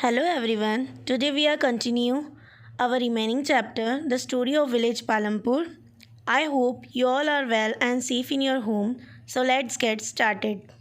Hello everyone. Today we are continue our remaining chapter, the story of village Palampur. I hope you all are well and safe in your home. So let's get started.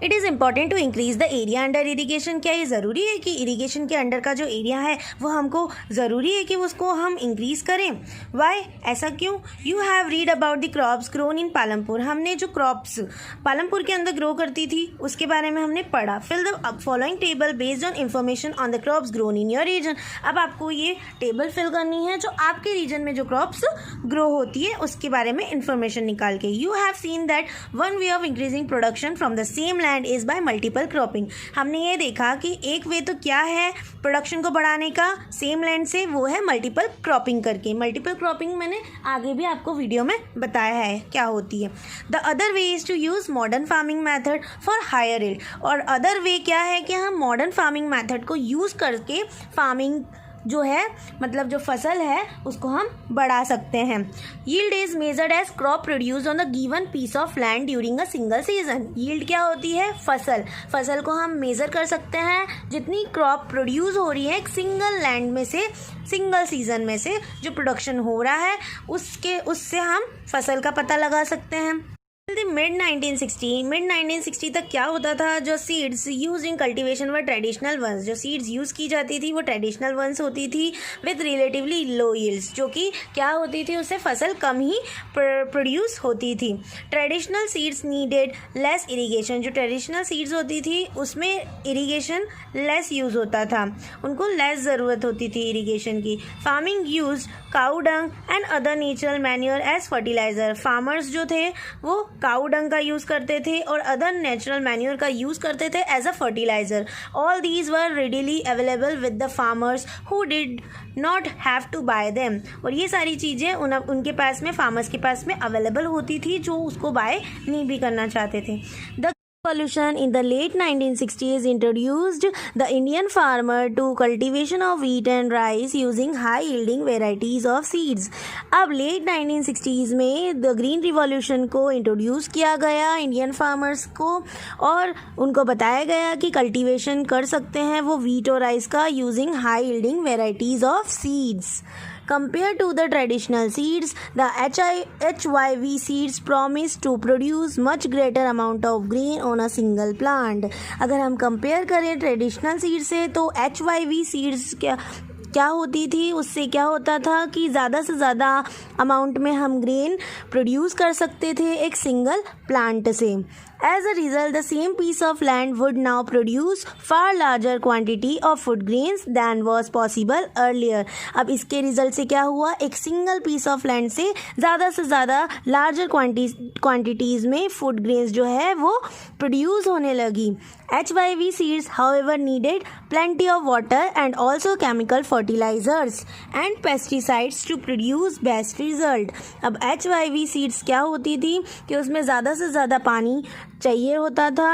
It is important to increase the area under irrigation. क्या ये ज़रूरी है कि irrigation के under का जो area है वो हमको ज़रूरी है कि उसको हम इंक्रीज़ करें? वाई, ऐसा क्यों? You have read about the crops grown इन पालमपुर. हमने जो क्रॉप्स पालमपुर के अंदर ग्रो करती थी उसके बारे में हमने पढ़ा. Fill the following table based on information on the crops grown in your region. अब आपको ये टेबल फिल करनी है जो आपके रीजन में जो क्रॉप्स ग्रो होती है उसके बारे में इंफॉर्मेशन निकाल के. You have seen that one way of increasing production from the same land is by multiple cropping. हमने ये देखा कि एक वे तो क्या है प्रोडक्शन को बढ़ाने का सेम लैंड से, वो है मल्टीपल क्रॉपिंग करके. मल्टीपल क्रॉपिंग मैंने आगे भी आपको वीडियो में बताया है क्या होती है. The other way is to use modern farming method for higher yield. और अदर वे क्या है कि हम मॉडर्न फार्मिंग मैथड को यूज करके फार्मिंग जो है मतलब जो फसल है उसको हम बढ़ा सकते हैं. Yield is measured as crop produce on the given piece of land during a single season. Yield क्या होती है? फसल को हम मेज़र कर सकते हैं जितनी क्रॉप प्रोड्यूस हो रही है एक सिंगल लैंड में से, सिंगल सीजन में से जो प्रोडक्शन हो रहा है उससे हम फसल का पता लगा सकते हैं. मिड 1960 तक क्या होता था? जो सीड्स यूज इन कल्टीवेशन व ट्रेडिशनल वंस. जो सीड्स यूज़ की जाती थी वो ट्रेडिशनल वंस होती थी विद रिलेटिवली लो यील्ड्स, जो कि क्या होती थी उससे फसल कम ही प्रोड्यूस होती थी. Traditional seeds needed less irrigation. जो ट्रेडिशनल सीड्स होती थी उसमें इरीगेशन लेस यूज़ होता था, उनको लेस ज़रूरत होती थी इरीगेशन की. Farming use cow dung and other natural manure as fertiliser. Farmers जो थे वो काऊ डंग का यूज़ करते थे और अदर नेचुरल मैन्योर का यूज़ करते थे as a fertiliser. All these were readily available with the farmers who did not have to buy them. और ये सारी चीज़ें उनके पास में, फार्मर्स के पास में अवेलेबल होती थी जो उसको बाय नहीं भी करना चाहते थे. The Revolution in the late 1960s introduced the Indian farmer to cultivation of wheat and rice using high yielding varieties of seeds. अब late 1960s में the Green Revolution को introduce किया गया इंडियन फार्मर्स को और उनको बताया गया कि कल्टीवेशन कर सकते हैं वो wheat और राइस का using high yielding varieties of seeds. Compared to the traditional seeds, the HYV seeds promise to produce much greater amount of grain on a single plant. अगर हम कंपेयर करें ट्रेडिशनल सीड से तो HYV seeds क्या होती थी, उससे क्या होता था कि ज़्यादा से ज़्यादा अमाउंट में हम ग्रेन प्रोड्यूस कर सकते थे एक सिंगल प्लांट से. As a result, the same piece of land would now produce far larger quantity of food grains than was possible earlier. अब इसके रिजल्ट से क्या हुआ? एक सिंगल पीस ऑफ लैंड से ज़्यादा लार्जर क्वांटिटीज़ में फूड ग्रेन्स जो है वो प्रोड्यूस होने लगी. HYV seeds, however, needed plenty of water and also chemical fertilizers and pesticides to produce best result. अब HYV seeds क्या होती थी कि उसमें ज़्यादा से ज़्यादा पानी चाहिए होता था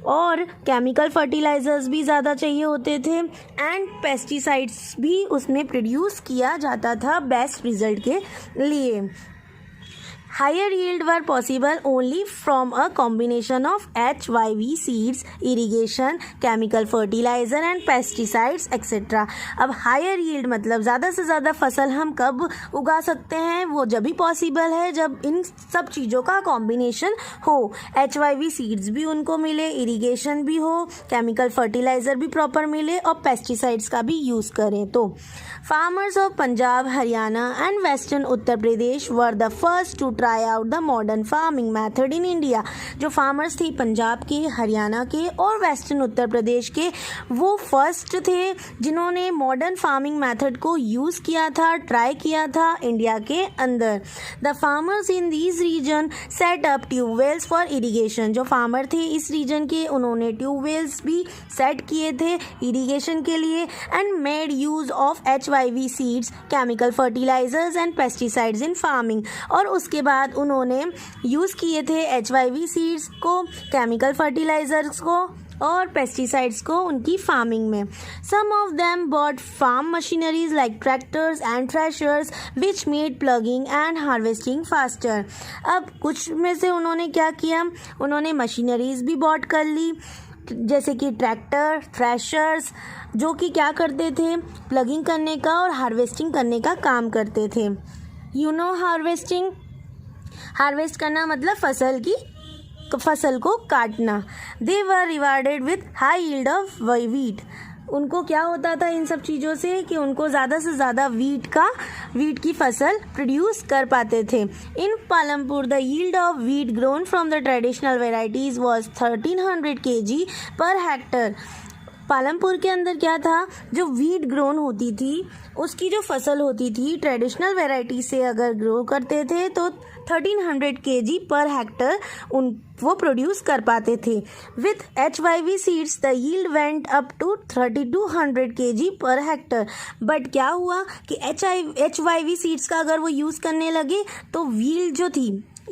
और केमिकल फर्टिलाइज़र्स भी ज़्यादा चाहिए होते थे एंड पेस्टिसाइड्स भी उसमें प्रोड्यूस किया जाता था बेस्ट रिजल्ट के लिए. Higher yield were possible only from a combination of HYV seeds, irrigation, chemical fertilizer and pesticides etc. अब higher yield मतलब ज़्यादा से ज़्यादा फसल हम कब उगा सकते हैं? वो जब भी पॉसिबल है जब इन सब चीज़ों का कॉम्बिनेशन हो. HYV सीड्स भी उनको मिले, इरीगेशन भी हो, केमिकल फर्टिलाइज़र भी प्रॉपर मिले और पेस्टिसाइड्स का भी यूज़ करें. तो farmers of Punjab, Haryana and western Uttar Pradesh were the first to try out the modern farming method in India. जो फार्मर्स थे पंजाब के, हरियाणा के और वेस्टर्न उत्तर प्रदेश के, वो फर्स्ट थे जिन्होंने मॉडर्न फार्मिंग मेथड को यूज़ किया था, ट्राई किया था इंडिया के अंदर. The farmers in this region set up tubewells for irrigation. जो फार्मर थे इस रीजन के उन्होंने ट्यूबवेल्स भी सेट किए थे इरीगेशन के लिए and made use of HYV seeds, chemical fertilisers and pesticides in farming. और उसके बाद उन्होंने यूज़ किए थे HYV सीड्स को, केमिकल फर्टिलाइजर्स को और पेस्टिसाइड्स को उनकी फार्मिंग में. Some of them bought farm machineries like tractors and threshers which made ploughing and harvesting faster. अब कुछ में से उन्होंने क्या किया, उन्होंने मशीनरीज भी बॉट कर ली जैसे कि ट्रैक्टर, थ्रेशर्स, जो कि क्या करते थे, प्लगिंग करने का और हार्वेस्टिंग करने का काम करते थे। यू नो हार्वेस्टिंग, हार्वेस्ट करना मतलब फसल को काटना। They were rewarded with high yield of wheat. उनको क्या होता था इन सब चीज़ों से कि उनको ज़्यादा से ज़्यादा वीट की फसल प्रोड्यूस कर पाते थे। In Palampur the yield of wheat grown from the traditional varieties was 1300 kg per hectare. Palampur के अंदर क्या था, जो वीट ग्रोन होती थी, उसकी जो फसल होती थी ट्रेडिशनल वैरायटी से अगर ग्रो करते थे तो 1300 kg पर हेक्टर वो प्रोड्यूस कर पाते थे। With HYV seeds the yield went up to 3200 kg per hectare. But क्या हुआ कि HYV सीड्स का अगर वो यूज़ करने लगे तो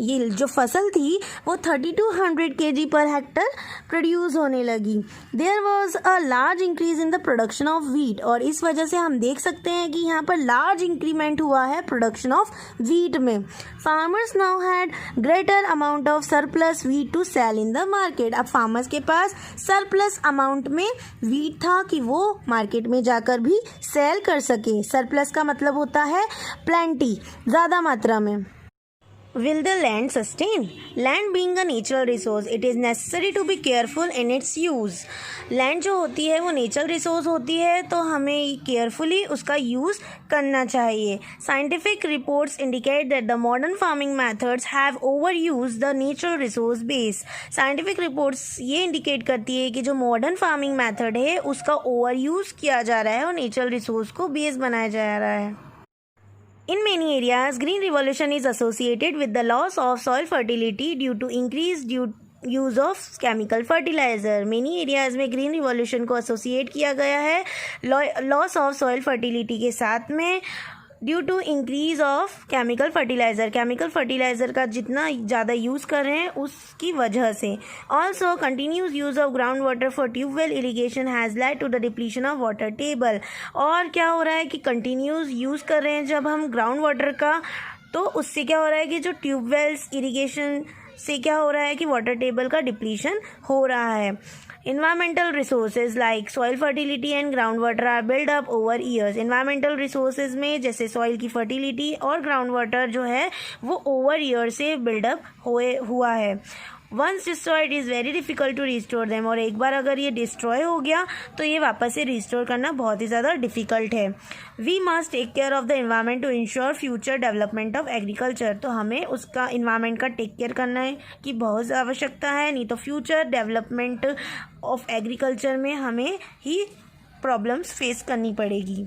यील्ड जो फसल थी वो 3200 kg पर हेक्टर प्रोड्यूस होने लगी। There was a large increase in the production of wheat, और इस वजह से हम देख सकते हैं कि यहाँ पर लार्ज इंक्रीमेंट हुआ है प्रोडक्शन ऑफ वीट में। Farmers now had greater amount of surplus wheat to sell in the market. अब फार्मर्स के पास सरप्लस अमाउंट में वीट था कि वो मार्केट में जाकर भी सेल कर सके। सरप्लस का मतलब होता है प्लेंटी, ज़्यादा मात्रा में। Will the land sustain? Land being a natural resource, it is necessary to be careful in its use. Land जो होती है वो नेचुरल रिसोर्स होती है, तो हमें केयरफुली उसका यूज़ करना चाहिए। Scientific reports indicate that the modern farming methods have overused the natural resource base. Scientific reports ये इंडिकेट करती है कि जो मॉडर्न फार्मिंग मेथड है उसका ओवर यूज़ किया जा रहा है और नेचुरल रिसोर्स को बेस बनाया जा रहा है। In many areas, green revolution is associated with the loss of soil fertility due to increased use of chemical fertilizer. Many areas में green revolution को associate किया गया है loss of soil fertility के साथ में due to increase of chemical fertiliser का जितना ज़्यादा यूज़ कर रहे हैं उसकी वजह से। Also continues use of ground water for tubewell irrigation has led to the depletion of water table. और क्या हो रहा है कि कंटिन्यूज यूज़ कर रहे हैं जब हम ग्राउंड वाटर का, तो उससे क्या हो रहा है कि जो ट्यूबवेल्स इरीगेशन से क्या हो रहा है कि वाटर टेबल का डिप्लीशन हो रहा है। Environmental resources like soil fertility and groundwater are built up over years. Environmental resources में जैसे soil की fertility और groundwater जो है वो over years से build up हुआ है। Once destroyed is very difficult to restore them, और एक बार अगर ये डिस्ट्रॉय हो गया तो ये वापस से रिस्टोर करना बहुत ही ज़्यादा डिफ़िकल्ट है। We must take care of the environment to ensure future development of agriculture. तो हमें उसका इन्वायरमेंट का टेक केयर करना है कि बहुत आवश्यकता है, नहीं तो फ्यूचर डेवलपमेंट ऑफ एग्रीकल्चर में हमें ही प्रॉब्लम्स फेस करनी पड़ेगी।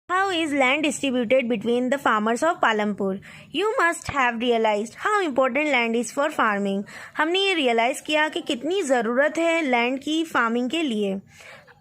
How is land distributed between the farmers of Palampur? You must have realized how important land is for farming. हमने ये रियलाइज़ किया कि कितनी ज़रूरत है लैंड की फार्मिंग के लिए।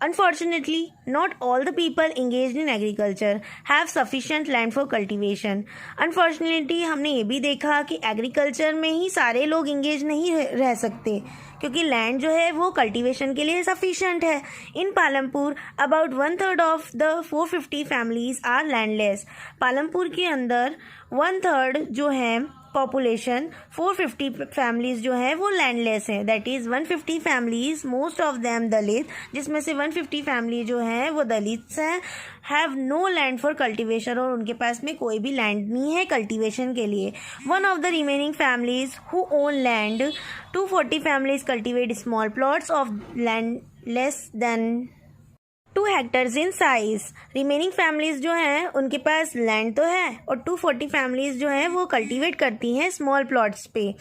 Unfortunately, not all the people engaged in agriculture have sufficient land for cultivation. Unfortunately, हमने ये भी देखा कि एग्रीकल्चर में ही सारे लोग इंगेज नहीं रह सकते क्योंकि लैंड जो है वो कल्टीवेशन के लिए सफिशेंट है। In Palampur about 1/3 of the 450 families are landless. Palampur के अंदर 1/3 जो है पॉपुलेशन 450 फैमिलीज जो है वो लैंडलेस हैं। That is 150 families, most of them Dalit, जिसमें से 150 फैमिली जो हैं वो दलित्स हैं, have no land for cultivation, और उनके पास में कोई भी लैंड नहीं है कल्टीवेशन के लिए। One of the remaining families who own land, 240 families cultivate small plots of land less than 2 hectares in size. Remaining families जो हैं उनके पास लैंड तो है और 240 फैमिलीज जो हैं वो कल्टीवेट करती हैं स्मॉल प्लॉट्स पे,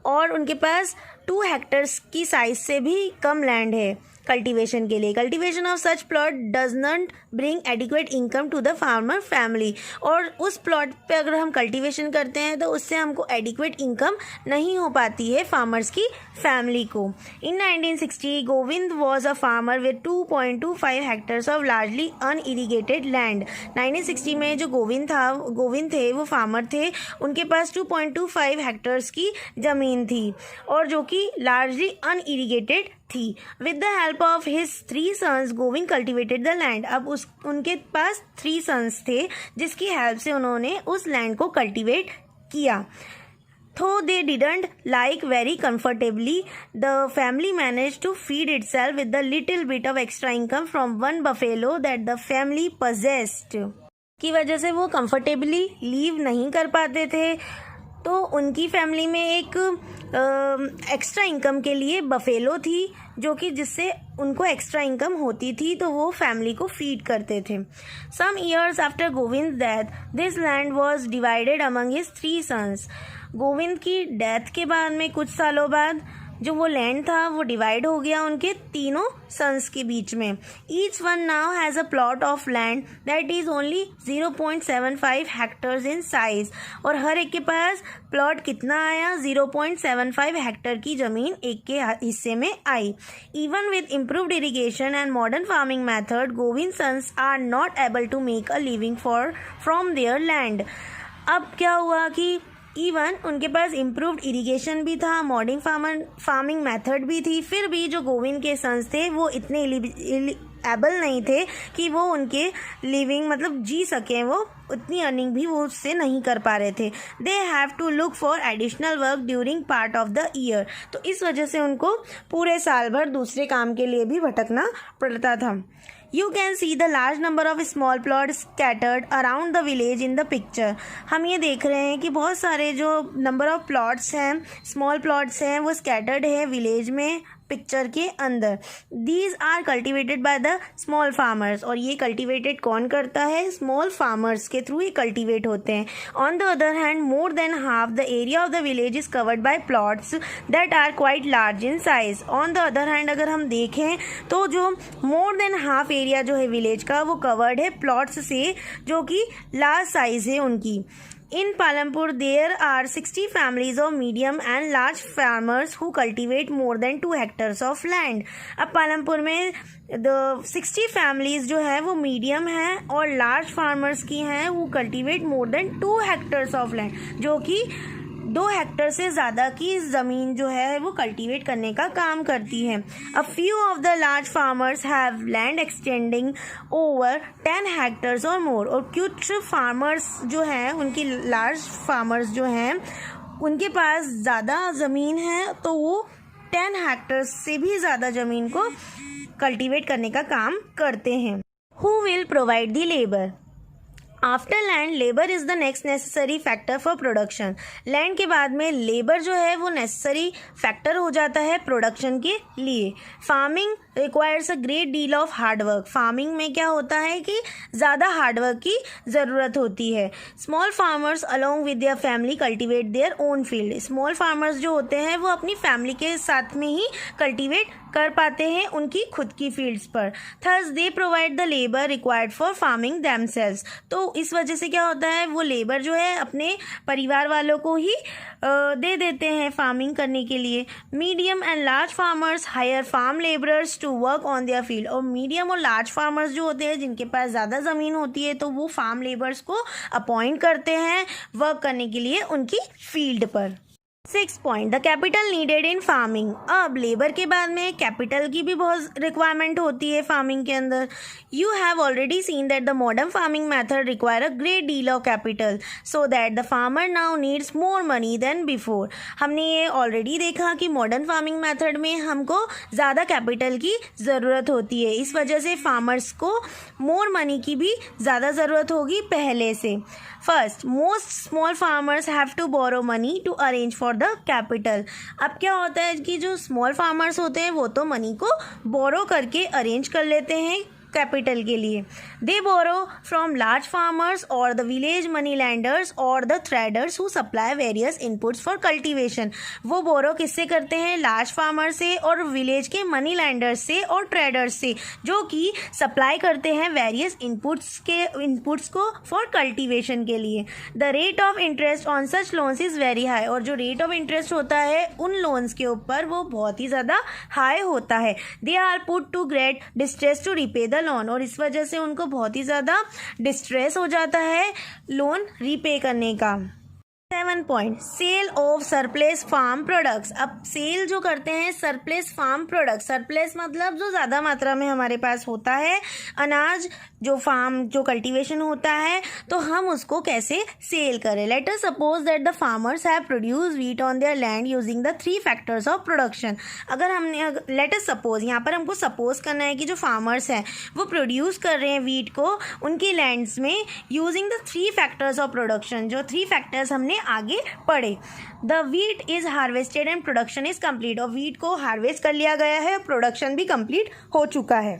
और उनके पास 2 hectares की साइज से भी कम लैंड है कल्टीवेशन के लिए। Cultivation of such plot does not bring adequate income to the farmer family, और उस प्लॉट पे अगर हम कल्टीवेशन करते हैं तो उससे हमको एडिक्वेट इनकम नहीं हो पाती है फार्मर्स की फैमिली को। इन 1960 Govind was a farmer with 2.25 hectares of largely unirrigated land. 1960 में जो गोविंद थे वो फार्मर थे, उनके पास 2.25 हेक्टर्स की ज़मीन थी और जो कि लार्जली अनइरीगेटेड थी। With the help of his 3 sons Govind cultivated the land. अब उनके पास 3 sons थे जिसकी हेल्प से उन्होंने उस लैंड को कल्टिवेट किया। Though they didn't like very comfortably, the family managed to feed itself with the little bit of extra income from one buffalo that the family possessed. की वजह से वो कंफर्टेबली लीव नहीं कर पाते थे, तो उनकी फैमिली में एक एक्स्ट्रा इनकम के लिए बफेलो थी, जो कि जिससे उनको एक्स्ट्रा इनकम होती थी, तो वो फैमिली को फीड करते थे. Some years after Govind death this land was divided among his 3 sons. Govind की डेथ के बाद में कुछ सालों बाद जो वो लैंड था वो डिवाइड हो गया उनके तीनों सन्स के बीच में. Each one now has a plot of land that is only 0.75 hectares in size. और हर एक के पास प्लॉट कितना आया? 0.75 हेक्टर की ज़मीन एक के हिस्से में आई. Even with improved irrigation and modern farming method, Govind sons are not able to make a living from their land. अब क्या हुआ कि इवन उनके पास इम्प्रूव्ड इरिगेशन भी था, मॉडर्न फार्मिंग मेथड भी थी, फिर भी जो गोविंद के सन्स थे वो इतने एबल नहीं थे कि वो उनके लिविंग मतलब जी सकें, वो उतनी अर्निंग भी वो उससे नहीं कर पा रहे थे. They have to look for additional work during part of the year. तो इस वजह से उनको पूरे साल भर दूसरे काम के लिए भी भटकना पड़ता था. You can see the large number of small plots scattered around the village in the picture. हम ये देख रहे हैं कि बहुत सारे जो नंबर ऑफ प्लॉट्स हैं, स्मॉल प्लॉट्स हैं, वो स्कैटर्ड है विलेज में पिक्चर के अंदर. These are cultivated by the small farmers. और ये कल्टिवेटेड कौन करता है? स्मॉल फार्मर्स के थ्रू ये कल्टिवेट होते हैं. On the other hand more than half the area of the village is covered by plots that are quite large in size. On the other hand अगर हम देखें तो जो मोर देन हाफ एरिया जो है विलेज का वो कवर्ड है प्लॉट्स से, जो कि लार्ज साइज है उनकी. In Palampur, there are 60 families of medium and large farmers who cultivate more than 2 hectares of land. अब पालमपुर में 60 families जो है वो मीडियम हैं और लार्ज फार्मर्स की हैं, वो cultivate more than 2 hectares of land, जो कि 2 हेक्टर से ज़्यादा की ज़मीन जो है वो कल्टीवेट करने का काम करती है. A few of the large farmers have land extending over 10 hectares और मोर. और कुछ फार्मर्स जो हैं, उनकी लार्ज फार्मर्स जो हैं, उनके पास ज़्यादा ज़मीन है, तो वो 10 हेक्टर्स से भी ज़्यादा ज़मीन को कल्टीवेट करने का काम करते हैं. Who will provide the labour? After land labour is the next necessary factor for production. Land के बाद में लेबर जो है वो नेसेसरी फैक्टर हो जाता है प्रोडक्शन के लिए. Farming requires a great deal of hard work. Farming में क्या होता है कि ज़्यादा हार्डवर्क की ज़रूरत होती है. Small farmers along with their family cultivate their own field. Small farmers जो होते हैं वो अपनी फैमिली के साथ में ही कल्टिवेट कर पाते हैं उनकी खुद की फील्ड्स पर. Thus they provide the labour required for farming themselves. तो इस वजह से क्या होता है, वो लेबर जो है अपने परिवार वालों को ही दे देते हैं फार्मिंग करने के लिए. Medium and large farmers hire farm labourers to work on their field. और मीडियम और लार्ज फार्मर्स जो होते हैं जिनके पास ज़्यादा ज़मीन होती है, तो वो फार्म लेबर्स को अपॉइंट करते हैं वर्क करने के लिए उनकी फील्ड पर. 6 point the capital needed in farming. अब लेबर के बाद में कैपिटल की भी बहुत रिक्वायरमेंट होती है फार्मिंग के अंदर. You have already seen that the modern farming method require a great deal of capital so that the farmer now needs more money than before. हमने ये ऑलरेडी देखा कि मॉडर्न फार्मिंग मेथड में हमको ज़्यादा कैपिटल की ज़रूरत होती है. इस वजह से फार्मर्स को मोर मनी की भी ज़्यादा ज़रूरत होगी पहले से. First, most small farmers have to borrow money to arrange for the capital. अब क्या होता है कि जो स्मॉल फार्मर्स होते हैं वो तो मनी को बोरो करके अरेंज कर लेते हैं कैपिटल के लिए. दे बोरो फ्रॉम लार्ज फार्मर्स और द विलेज मनी लैंडर्स और the traders who supply various inputs for cultivation. वो बोरो किससे करते हैं? लार्ज फार्मर से और विलेज के मनी लैंडर्स से और ट्रेडर्स से, जो कि सप्लाई करते हैं वेरियस इनपुट्स को फॉर कल्टीवेशन के लिए. The rate of interest on such loans is very high. और जो रेट ऑफ इंटरेस्ट होता है उन लोन्स के ऊपर वो बहुत ही ज़्यादा हाई होता है. They are put to great distress to repay the loan. और इस वजह से उनको बहुत ही ज़्यादा डिस्ट्रेस हो जाता है लोन रीपे करने का. 7 point sale of surplus farm products. अब सेल जो करते हैं सरप्लस फार्म प्रोडक्ट्स, सरप्लस मतलब जो ज़्यादा मात्रा में हमारे पास होता है अनाज, जो फार्म जो कल्टीवेशन होता है, तो हम उसको कैसे सेल करें। Let us suppose that the farmers have produce wheat on their land using the 3 factors of production. अगर हमने लेट अस सपोज, यहाँ पर हमको सपोज करना है कि जो फार्मर्स हैं वो प्रोड्यूस कर रहे हैं व्हीट को उनकी लैंड्स में using the 3 factors of production. जो 3 फैक्टर्स हमने आगे पढ़े। The wheat is harvested and production is complete. और वीट को हार्वेस्ट कर लिया गया है, प्रोडक्शन भी कंप्लीट हो चुका है।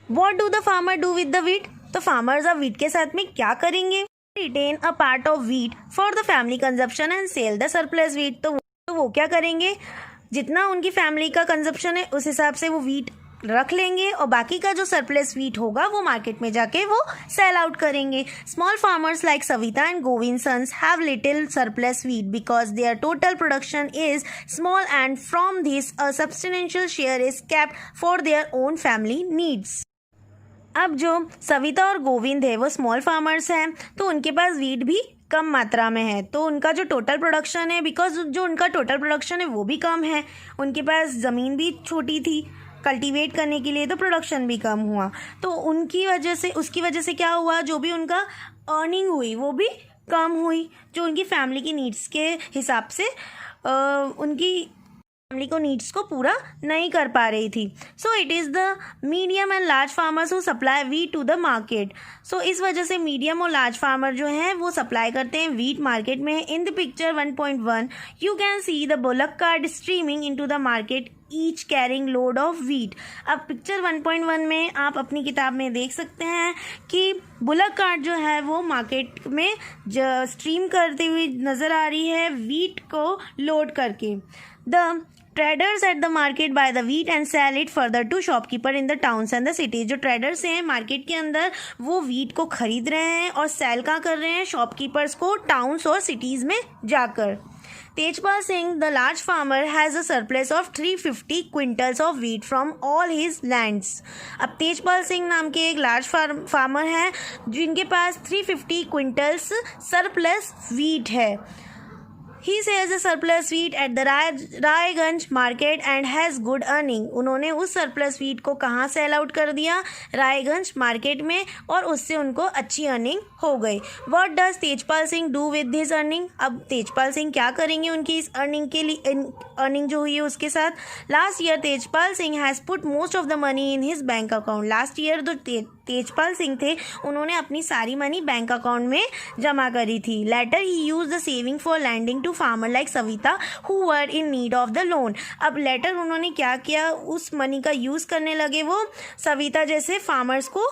What do the farmer do with the wheat. तो फार्मर्स अब वीट के साथ में क्या करेंगे। Retain a part of wheat for the family consumption and sell the surplus wheat. तो वो क्या करेंगे, जितना उनकी फैमिली का कंजप्शन है उस हिसाब से वो वीट रख लेंगे और बाकी का जो सरप्लस वीट होगा वो मार्केट में जाके वो सेल आउट करेंगे। Small farmers like Savita and Govind sons have little surplus wheat because their total production is small and from this a substantial share is kept for their own family needs. अब जो सविता और गोविंद है वो small farmers हैं, तो उनके पास wheat भी कम मात्रा में है, तो उनका जो टोटल प्रोडक्शन है, बिकॉज जो उनका टोटल प्रोडक्शन है वो भी कम है, उनके पास ज़मीन भी छोटी थी कल्टीवेट करने के लिए, तो प्रोडक्शन भी कम हुआ। तो उनकी वजह से उसकी वजह से क्या हुआ, जो भी उनका अर्निंग हुई वो भी कम हुई, जो उनकी फैमिली की नीड्स के हिसाब से उनकी फैमिली को नीड्स को पूरा नहीं कर पा रही थी। So it is the medium and large farmers who supply wheat to the market. So इस वजह से मीडियम और लार्ज फार्मर जो हैं वो सप्लाई करते हैं वीट मार्केट में। In the picture 1.1 you can see the bullock cart streaming into the market each carrying load of wheat. अब पिक्चर 1.1 में आप अपनी किताब में देख सकते हैं कि बुलक कार्ट जो है वो मार्केट में स्ट्रीम करती हुई नज़र आ रही है वीट को लोड करके। The traders at the market buy the wheat and sell it further to shopkeeper in the towns and the cities. जो ट्रेडर्स हैं मार्केट के अंदर वो वीट को खरीद रहे हैं और सेल कहाँ कर रहे हैं, शॉपकीपर्स को टाउन्स और सिटीज़ में जाकर। Tejpal Singh the large farmer has a surplus of 350 quintals of wheat from all his lands. अब तेजपाल सिंह नाम के एक लार्ज फार्मर हैं जिनके पास 350 क्विंटल्स सरप्लस वीट है। He sells the surplus wheat at the Raiganj market and has good earning. उन्होंने उस surplus wheat को कहाँ सेल आउट कर दिया, रायगंज मार्केट में, और उससे उनको अच्छी अर्निंग हो गई। What does Tejpal Singh do with this earning. अब तेजपाल सिंह क्या करेंगे उनकी इस अर्निंग के लिए, अर्निंग जो हुई है उसके साथ। Last year Tejpal Singh has put most of the money in his bank account. Last year जो तेजपाल सिंह थे उन्होंने अपनी सारी मनी बैंक अकाउंट में जमा करी थी। Later he use the saving for lending to farmer like Savita who were in need of the loan. अब लेटर उन्होंने क्या किया, उस मनी का यूज़ करने लगे वो सविता जैसे फार्मर्स को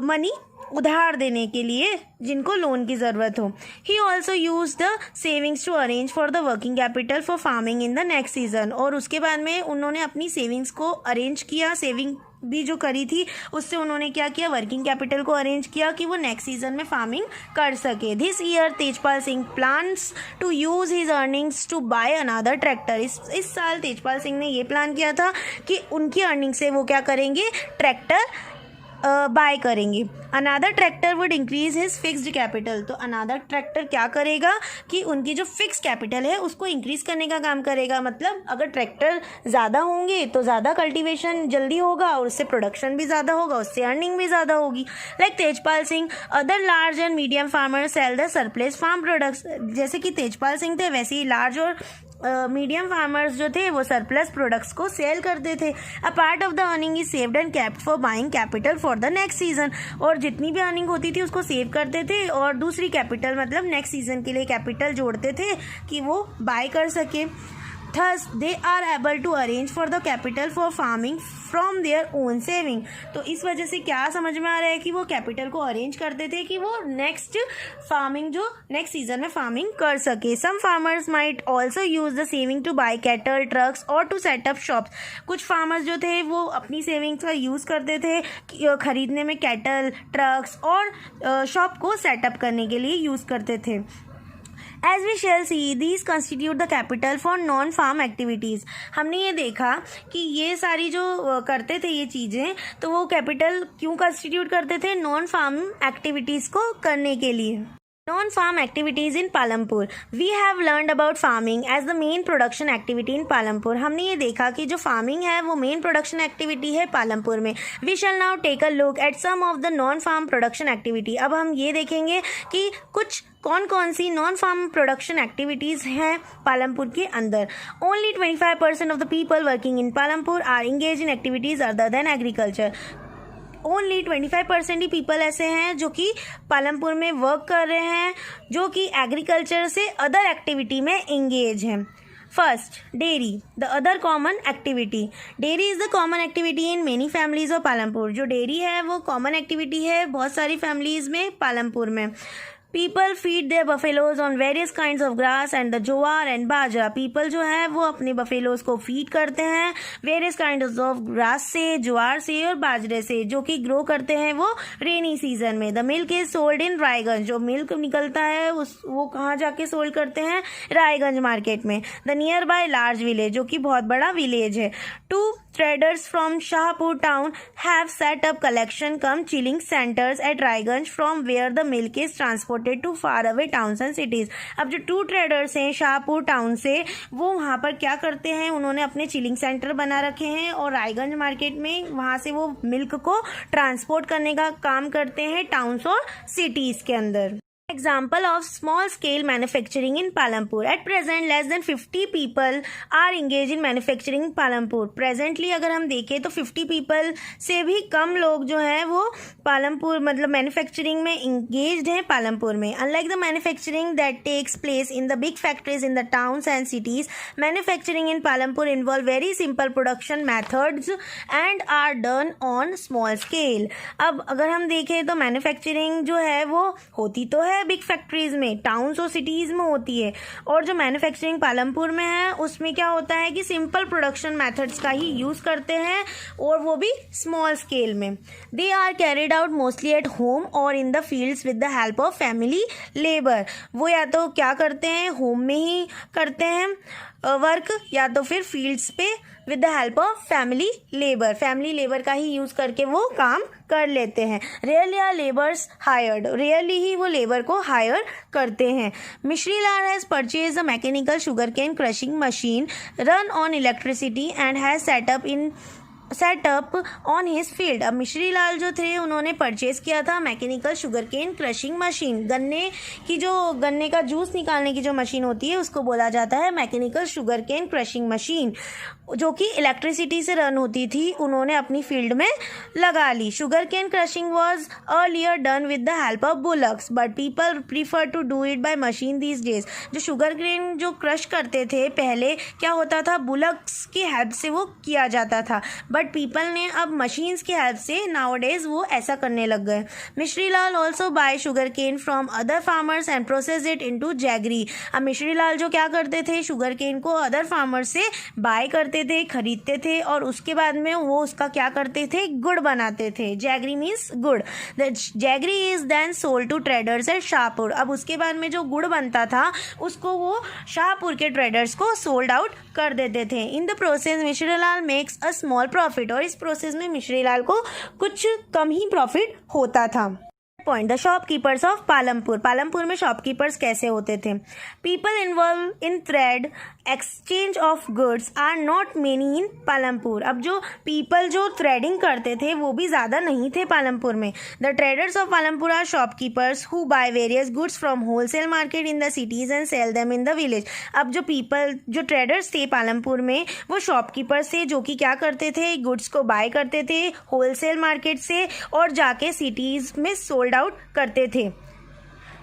मनी उधार देने के लिए जिनको लोन की ज़रूरत हो। He also use the savings to arrange for the working capital for farming in the next season. और उसके बाद में उन्होंने अपनी सेविंग्स को अरेंज किया, सेविंग भी जो करी थी उससे उन्होंने क्या किया, वर्किंग कैपिटल को अरेंज किया कि वो नेक्स्ट सीजन में फार्मिंग कर सके। This year Tejpal Singh plans to use his earnings to buy another tractor. इस साल तेजपाल सिंह ने ये प्लान किया था कि उनकी अर्निंग से वो क्या करेंगे, ट्रैक्टर बाय करेंगे। Another tractor would increase his fixed capital. तो अनादर ट्रैक्टर क्या करेगा कि उनकी जो फिक्स कैपिटल है उसको इंक्रीज करने का काम करेगा। मतलब अगर ट्रैक्टर ज़्यादा होंगे तो ज़्यादा कल्टीवेशन जल्दी होगा और उससे प्रोडक्शन भी ज़्यादा होगा, उससे अर्निंग भी ज़्यादा होगी। Like Tejpal Singh other large and medium farmer sell the surplus farm products. जैसे कि तेजपाल सिंह थे वैसे ही लार्ज और मीडियम फार्मर्स जो थे वो सरप्लस प्रोडक्ट्स को सेल करते थे। A part of the earning is saved and kept for buying capital for the next season. और जितनी भी अर्निंग होती थी उसको सेव करते थे और दूसरी कैपिटल मतलब नेक्स्ट सीजन के लिए कैपिटल जोड़ते थे कि वो बाय कर सके। Thus, they are able to arrange for the capital for farming from their own saving। तो इस वजह से क्या समझ में आ रहा है कि वो कैपिटल को अरेंज करते थे कि वो नेक्स्ट फार्मिंग जो नेक्स्ट सीजन में फार्मिंग कर सके। Some farmers might also use the saving to buy cattle trucks और टू सेटअप शॉप्स। कुछ फार्मर्स जो थे वो अपनी सेविंग्स का यूज़ करते थे खरीदने में, कैटल ट्रक्स और शॉप को सेटअप करने के लिए यूज़ करते थे। As we shall see, these constitute the capital for non-farm activities। हमने ये देखा कि ये सारी जो करते थे ये चीज़ें, तो वो कैपिटल क्यों कंस्टिट्यूट करते थे, नॉन फार्म एक्टिविटीज़ को करने के लिए। Non-farm activities in Palampur. We have learned about farming as the main production activity in Palampur. हमने ये देखा कि जो farming है वो main production activity है पालमपुर में. We shall now take a look at some of the non-farm production activity. अब हम ये देखेंगे कि कुछ कौन कौन सी नॉन फार्म प्रोडक्शन एक्टिविटीज़ हैं पालमपुर के अंदर. Only 25% of the people working in Palampur are engaged in activities other than agriculture. Only 25% he people ऐसे हैं जो कि पालमपुर में वर्क कर रहे हैं जो कि एग्रीकल्चर से अदर एक्टिविटी में इंगेज हैं. First, dairy, the other common activity. Dairy is the common activity in many families of Palampur. जो डेयरी है वो कॉमन एक्टिविटी है बहुत सारी फैमिलीज़ में पालमपुर में. People feed their buffaloes on various kinds of grass and the jowar and bajra. People जो है वो अपने buffaloes को feed करते हैं various kinds of grass से, ज्वार से और बाजरे से जो कि grow करते हैं वो rainy season में. The milk is sold in Raiganj. जो milk निकलता है वो कहाँ जाके sold करते हैं? रायगंज मार्केट में. The nearby large village जो कि बहुत बड़ा village है. Two traders from Shahpur town have set up collection cum chilling centers at Raiganj from where the milk is transported to far away towns and cities. अब जो to traders हैं Shahpur town से वो वहाँ पर क्या करते हैं, उन्होंने अपने चिलिंग सेंटर बना रखे हैं और रायगंज मार्केट में वहाँ से वो मिल्क को ट्रांसपोर्ट करने का काम करते हैं टाउन्स और सिटीज़ के अंदर. Example of small scale manufacturing in Palampur. At present less than 50 people are engaged in manufacturing in Palampur. Presently अगर हम देखें तो 50 people से भी कम लोग जो हैं वो पालमपुर मतलब मैन्युफैक्चरिंग में engaged हैं पालमपुर में. Unlike the manufacturing that takes place in the big factories in the towns and cities, manufacturing in Palampur involve very simple production methods and are done on small scale. अब अगर हम देखें तो manufacturing जो है वो होती तो है बिग फैक्ट्रीज में, टाउन्स और सिटीज़ में होती है, और जो मैन्युफैक्चरिंग पालमपुर में है उसमें क्या होता है कि सिंपल प्रोडक्शन मेथड्स का ही यूज़ करते हैं और वो भी स्मॉल स्केल में. They are carried out mostly at home और in the fields with the help of family labour. वो या तो क्या करते हैं होम में ही करते हैं वर्क या तो फिर फील्ड्स पे with the help of family labour का ही यूज़ करके वो काम कर लेते हैं. Rarely are labours hired. Rarely ही वो लेबर को हायर करते हैं. Mishri Lal has purchase a mechanical sugar cane crushing machine run on electricity and has set up on his field. अब मिश्री लाल जो थे उन्होंने परचेज किया था mechanical sugar cane crushing machine. गन्ने का जूस निकालने की जो मशीन होती है उसको बोला जाता है mechanical sugar cane crushing machine, जो कि इलेक्ट्रिसिटी से रन होती थी. उन्होंने अपनी फील्ड में लगा ली. Sugar cane crushing was earlier done with the help of bullocks but people prefer to do it by machine these days. जो शुगर केन जो क्रश करते थे पहले क्या होता था, बुलक्स की हेल्प से वो किया जाता था, बट पीपल ने अब मशीन्स की हेल्प से नाउडेज वो ऐसा करने लग गए. Mishri Lal also buy sugar cane from other farmers and process it into jaggery. अब मिश्री लाल जो क्या करते थे, शुगर केन को अदर फार्मर्स से बाय करते थे, खरीदते थे और उसके बाद में वो उसका क्या करते थे, गुड़ बनाते थे. जैगरी मीन्स गुड़. The jaggery is then sold to traders at Shahpur. अब उसके बाद में जो गुड़ बनता था उसको वो शाहपुर के ट्रेडर्स को सोल्ड आउट कर देते थे. In the process Mishri Lal makes a small profit. और इस प्रोसेस में मिश्री लाल को कुछ कम ही प्रॉफिट होता था. Point, the shopkeepers of Palampur. Palampur में शॉपकीपर्स कैसे होते थे? People involve in trade exchange of goods are not many in Palampur. अब जो पीपल जो थ्रेडिंग करते थे वो भी ज़्यादा नहीं थे पालमपुर में. The traders of Palampur are shopkeepers who buy various goods from wholesale market in the cities and sell them in the village. अब जो ट्रेडर्स थे पालमपुर में वो शॉपकीपर्स थे जो कि क्या करते थे, गुड्स को बाय करते थे होलसेल मार्केट से और जाके सिटीज़ में सोल्ड आउट करते थे.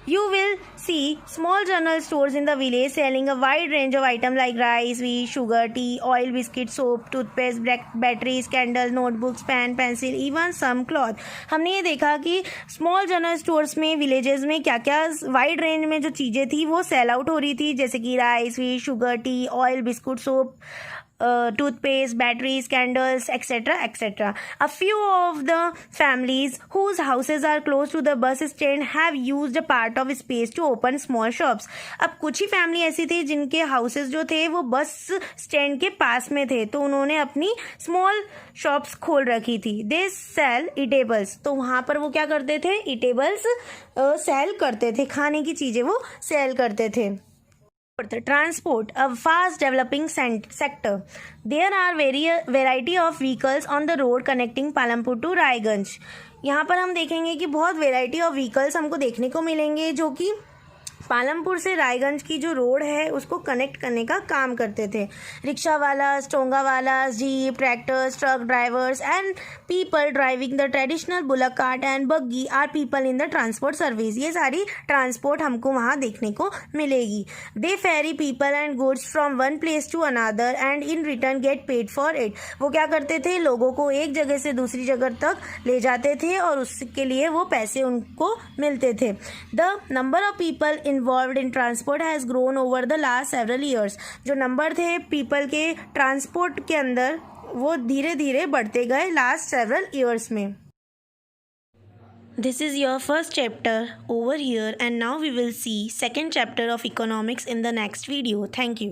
You will see small general stores in the village selling a wide range of items like rice, wheat, sugar, tea, oil, biscuit, soap, toothpaste, batteries, candles, notebooks, pen, pencil, even some cloth. हमने ये देखा कि small general stores में villages में क्या क्या wide range में जो चीज़ें थी वो सेल आउट हो रही थी, जैसे कि rice, wheat, sugar, T, oil, biscuit, soap, toothpaste, batteries, candles, etc. etc. A few of the families whose houses are close to the bus stand have used a part of space to open small shops. अब कुछ ही family ऐसी थी जिनके houses जो थे वो bus stand के पास में थे, तो उन्होंने अपनी स्मॉल शॉप्स खोल रखी थी. दे सेल ईटेबल्स, तो वहाँ पर वो क्या करते थे, ईटेबल्स सेल करते थे, खाने की चीज़ें वो सेल करते थे. Transport, a fast developing sector. There are variety of vehicles on the road connecting Palampur to Raiganj. यहाँ पर हम देखेंगे कि बहुत वेराइटी ऑफ व्हीकल्स हमको देखने को मिलेंगे जो कि पालमपुर से रायगंज की जो रोड है उसको कनेक्ट करने का काम करते थे. रिक्शा वाला, टोंगा वाला, jeep, tractors, truck drivers and people driving the traditional bullock cart and buggy are people in the transport service. ये सारी ट्रांसपोर्ट हमको वहाँ देखने को मिलेगी. They ferry people and goods from one place to another and in return get paid for it. वो क्या करते थे, लोगों को एक जगह से दूसरी जगह तक ले जाते थे और उसके लिए वो पैसे उनको मिलते थे. The number of people involved in transport has grown over the last several years. जो नंबर थे पीपल के ट्रांसपोर्ट के अंदर वो धीरे धीरे बढ़ते गए लास्ट सेवरल ईयर्स में. This is your first chapter over here and now we will see second chapter of economics in the next video. Thank you.